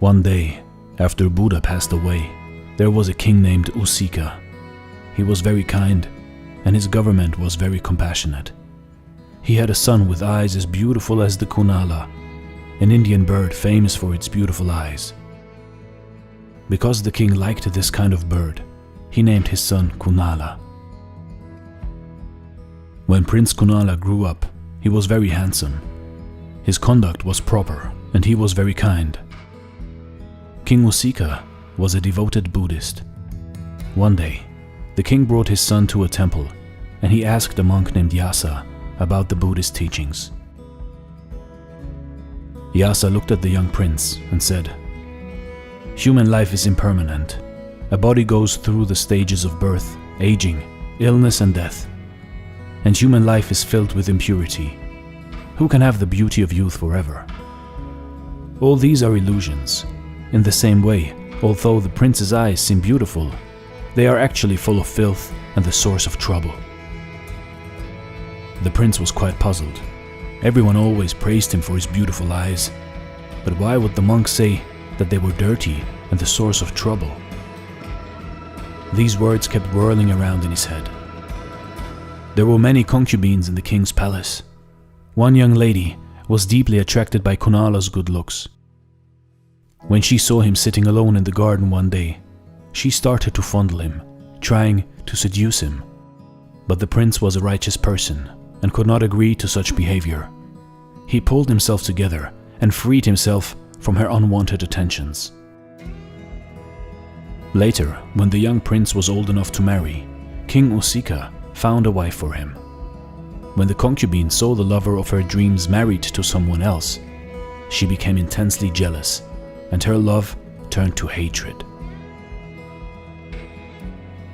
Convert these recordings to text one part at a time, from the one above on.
One day, after Buddha passed away, there was a king named Usika. He was very kind, and his government was very compassionate. He had a son with eyes as beautiful as the Kunala, an Indian bird famous for its beautiful eyes. Because the king liked this kind of bird, he named his son Kunala. When Prince Kunala grew up, he was very handsome. His conduct was proper, and he was very kind. King Usika was a devoted Buddhist. One day, the king brought his son to a temple, and he asked a monk named Yasa about the Buddhist teachings. Yasa looked at the young prince and said, "Human life is impermanent. A body goes through the stages of birth, aging, illness and death. And human life is filled with impurity. Who can have the beauty of youth forever? All these are illusions. In the same way, although the prince's eyes seem beautiful, they are actually full of filth and the source of trouble." The prince was quite puzzled. Everyone always praised him for his beautiful eyes, but why would the monk say that they were dirty and the source of trouble? These words kept whirling around in his head. There were many concubines in the king's palace. One young lady was deeply attracted by Kunala's good looks. When she saw him sitting alone in the garden one day, she started to fondle him, trying to seduce him. But the prince was a righteous person and could not agree to such behavior. He pulled himself together and freed himself from her unwanted attentions. Later, when the young prince was old enough to marry, King Usika found a wife for him. When the concubine saw the lover of her dreams married to someone else, she became intensely jealous, and her love turned to hatred.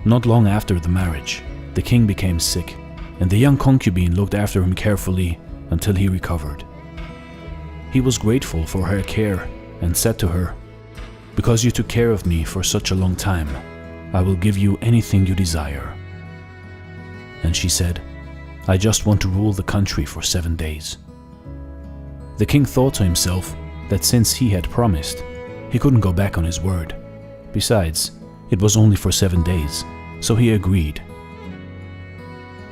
Not long after the marriage, the king became sick, and the young concubine looked after him carefully until he recovered. He was grateful for her care and said to her, "Because you took care of me for such a long time, I will give you anything you desire." And she said, "I just want to rule the country for 7 days." The king thought to himself that since he had promised, he couldn't go back on his word. Besides, it was only for 7 days, so he agreed.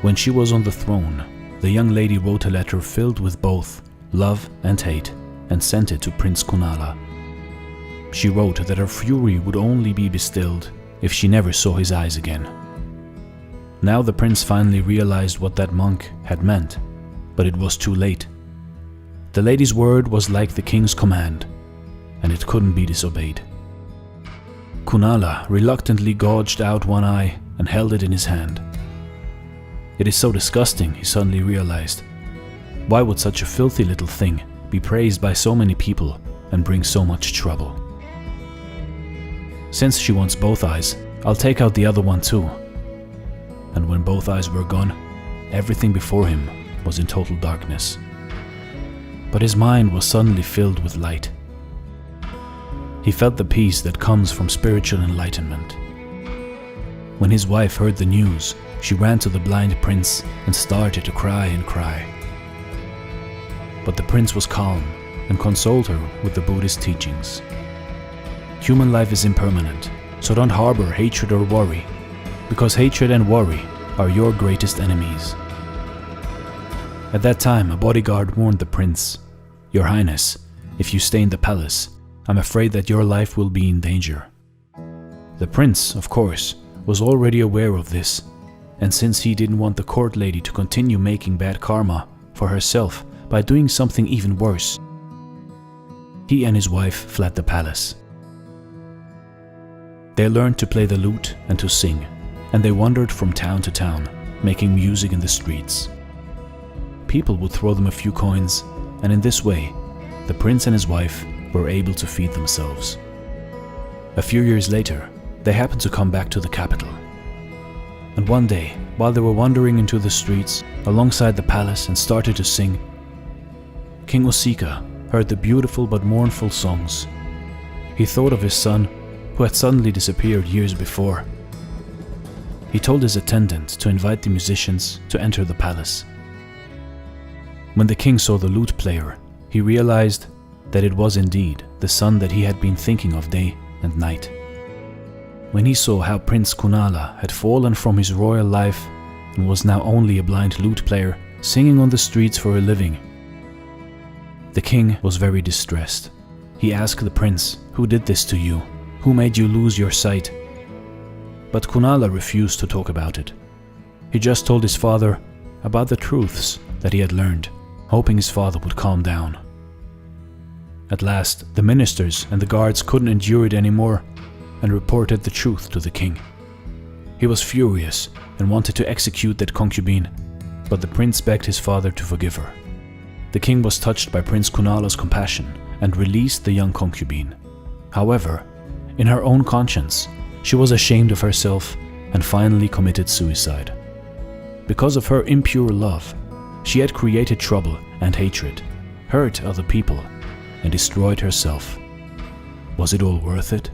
When she was on the throne, the young lady wrote a letter filled with both love and hate and sent it to Prince Kunala. She wrote that her fury would only be distilled if she never saw his eyes again. Now the prince finally realized what that monk had meant, but it was too late. The lady's word was like the king's command, and it couldn't be disobeyed. Kunala reluctantly gouged out one eye and held it in his hand. It is so disgusting, he suddenly realized. Why would such a filthy little thing be praised by so many people and bring so much trouble? Since she wants both eyes, I'll take out the other one too. And when both eyes were gone, everything before him was in total darkness. But his mind was suddenly filled with light. He felt the peace that comes from spiritual enlightenment. When his wife heard the news, she ran to the blind prince and started to cry and cry. But the prince was calm and consoled her with the Buddhist teachings. Human life is impermanent, so don't harbor hatred or worry, because hatred and worry are your greatest enemies. At that time, a bodyguard warned the prince, "Your Highness, if you stay in the palace, I'm afraid that your life will be in danger." The prince, of course, was already aware of this, and since he didn't want the court lady to continue making bad karma for herself by doing something even worse, he and his wife fled the palace. They learned to play the lute and to sing, and they wandered from town to town, making music in the streets. People would throw them a few coins, and in this way, the prince and his wife were able to feed themselves. A few years later, they happened to come back to the capital. And one day, while they were wandering into the streets alongside the palace and started to sing, King Usika heard the beautiful but mournful songs. He thought of his son, who had suddenly disappeared years before. He told his attendant to invite the musicians to enter the palace. When the king saw the lute player, he realized that it was indeed the son that he had been thinking of day and night. When he saw how Prince Kunala had fallen from his royal life and was now only a blind lute player singing on the streets for a living, the king was very distressed. He asked the prince, "Who did this to you? Who made you lose your sight?" But Kunala refused to talk about it. He just told his father about the truths that he had learned, hoping his father would calm down. At last, the ministers and the guards couldn't endure it anymore and reported the truth to the king. He was furious and wanted to execute that concubine, but the prince begged his father to forgive her. The king was touched by Prince Kunala's compassion and released the young concubine. However, in her own conscience, she was ashamed of herself and finally committed suicide. Because of her impure love, she had created trouble and hatred, hurt other people, and destroyed herself. Was it all worth it?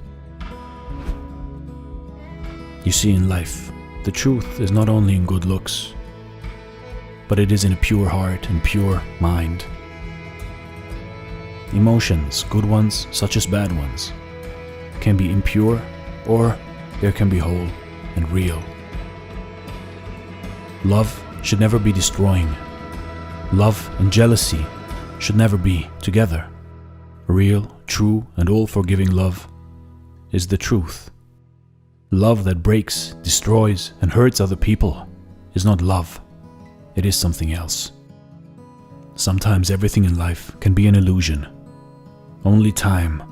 You see, in life, the truth is not only in good looks, but it is in a pure heart and pure mind. Emotions, good ones such as bad ones, can be impure or they can be whole and real. Love should never be destroying. Love and jealousy should never be together. Real, true, and all-forgiving love is the truth. Love that breaks, destroys, and hurts other people is not love. It is something else. Sometimes everything in life can be an illusion. Only time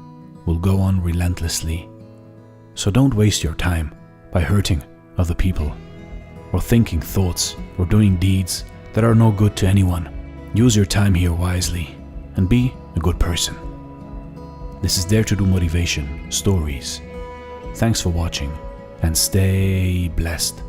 will go on relentlessly. So don't waste your time by hurting other people, or thinking thoughts, or doing deeds that are no good to anyone. Use your time here wisely and be a good person. This is Dare to Do Motivation Stories. Thanks for watching and stay blessed.